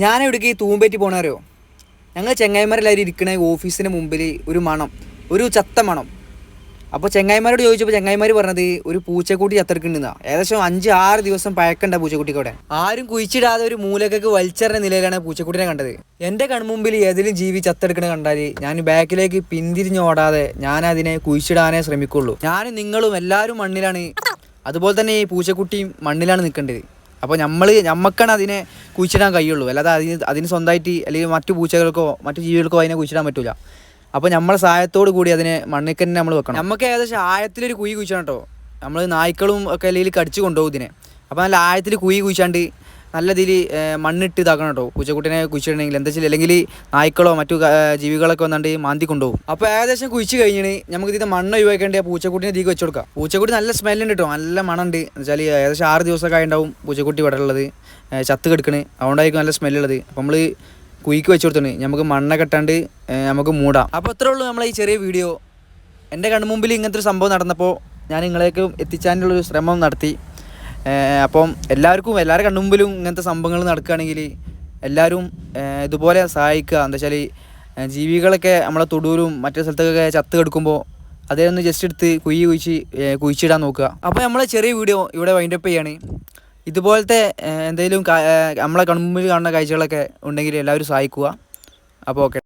ഞാനെവിടേക്ക് തൂമ്പേറ്റി പോണാരോ, ഞങ്ങൾ ചെങ്ങായിമാരെല്ലാവരും ഇരിക്കണ ഓഫീസിന് മുമ്പിൽ ഒരു മണം, ഒരു ചത്ത മണം. അപ്പോൾ ചെങ്ങായിമാരോട് ചോദിച്ചപ്പോൾ ചെങ്ങായിമാർ പറഞ്ഞത് ഒരു പൂച്ചക്കുട്ടി ചത്തെടുക്കുന്നുണ്ടെന്നാണ്. ഏകദേശം 5-6 ദിവസം പഴക്കണ്ട പൂച്ചക്കുട്ടിക്ക് അവിടെ. ആരും കുഴിച്ചിടാതെ ഒരു മൂലക്കൊക്കെ വലിച്ചെറിഞ്ഞ നിലയിലാണ് പൂച്ചക്കുട്ടിനെ കണ്ടത്. എൻ്റെ കൺമുമ്പിൽ ഏതെങ്കിലും ജീവി ചത്തെടുക്കണ കണ്ടാൽ ഞാൻ ബാക്കിലേക്ക് പിന്തിരിഞ്ഞോടാതെ ഞാൻ അതിനെ കുഴിച്ചിടാനേ ശ്രമിക്കുള്ളൂ. ഞാനും നിങ്ങളും എല്ലാവരും മണ്ണിലാണ്, അതുപോലെ തന്നെ ഈ പൂച്ചക്കുട്ടിയും മണ്ണിലാണ് നിൽക്കേണ്ടത്. അപ്പോൾ നമ്മക്കാണ് അതിനെ കുഴിച്ചിടാൻ കഴിയുള്ളൂ, അല്ലാതെ അതിന് സ്വന്തമായിട്ട് അല്ലെങ്കിൽ മറ്റു പൂച്ചകൾക്കോ മറ്റു ജീവികൾക്കോ അതിനെ കുഴിച്ചിടാൻ പറ്റില്ല. അപ്പോൾ നമ്മളെ സഹായത്തോട് കൂടി അതിനെ മണ്ണിൽ തന്നെ നമ്മൾ വെക്കണം. നമുക്ക് ഏകദേശം ആഴത്തിലൊരു കുഴി കുഴിച്ചാണ് കേട്ടോ. നമ്മൾ നായ്ക്കളും ഒക്കെ അല്ലെങ്കിൽ കടിച്ച് കൊണ്ടുപോകും ഇതിനെ. അപ്പോൾ നല്ല ആഴത്തിൽ കുഴി കുഴിച്ചാണ്ട് നല്ല ഇതിൽ മണ്ണിട്ട് ഇതാക്കണം കേട്ടോ പൂച്ചക്കുട്ടിനെ കുഴിച്ചിടണമെങ്കിൽ. എന്താ വെച്ചാൽ അല്ലെങ്കിൽ നായ്ക്കളോ മറ്റു ജീവികളൊക്കെ വന്നാണ്ട് മാന്തി കൊണ്ടുപോകും. അപ്പോൾ ഏകദേശം കുഴിച്ച് കഴിഞ്ഞാൽ നമുക്ക് ഇതിൻ്റെ മണ്ണ് ഒഴിവാക്കേണ്ട പൂച്ചക്കുട്ടിനെ ഇതിലേക്ക് വെച്ച് കൊടുക്കാം. പൂച്ചക്കുട്ടി നല്ല സ്മെല്ലുണ്ട് കേട്ടോ, നല്ല മണമുണ്ട്. എന്ന് വെച്ചാൽ ഏകദേശം 6 ദിവസമൊക്കെ ആയിട്ടുണ്ടാവും പൂച്ചക്കുട്ടി ഇവിടെ ഉള്ളത്, ചത്ത് കിടക്കണ്. അതുകൊണ്ടായിരിക്കും നല്ല സ്മെല്ലുള്ളത്. അപ്പോൾ നമ്മൾ കുഴിക്ക് വെച്ച് കൊടുത്തിട്ടുണ്ട്, നമുക്ക് മണ്ണൊക്കെ ഇട്ടാണ്ട് നമുക്ക് മൂടാം. അപ്പോൾ ഇത്രേ ഉള്ളൂ നമ്മളെ ഈ ചെറിയ വീഡിയോ. എൻ്റെ കൺമുമ്പിൽ ഇങ്ങനത്തെ ഒരു സംഭവം നടന്നപ്പോൾ ഞാൻ നിങ്ങളേക്ക് എത്തിച്ചാനുള്ളൊരു ശ്രമം നടത്തി. അപ്പം എല്ലാവരുടെ കൺമുമ്പിലും ഇങ്ങനത്തെ സംഭവങ്ങൾ നടക്കുകയാണെങ്കിൽ എല്ലാവരും ഇതുപോലെ സഹായിക്കുക. എന്താ വെച്ചാൽ ജീവികളൊക്കെ നമ്മളെ തൊടൂരും മറ്റു സ്ഥലത്തൊക്കെ ചത്ത് കിടക്കുമ്പോൾ അതിലൊന്ന് ജസ്റ്റ് എടുത്ത് കുഴിച്ചിടാൻ നോക്കുക. അപ്പോൾ നമ്മളെ ചെറിയ വീഡിയോ ഇവിടെ വൈൻഡപ്പ് ചെയ്യാണ്. ഇതുപോലത്തെ എന്തെങ്കിലും നമ്മളെ കൺമുമ്പിൽ കാണുന്ന കാഴ്ചകളൊക്കെ ഉണ്ടെങ്കിൽ എല്ലാവരും സഹായിക്കുക. അപ്പോൾ ഓക്കെ.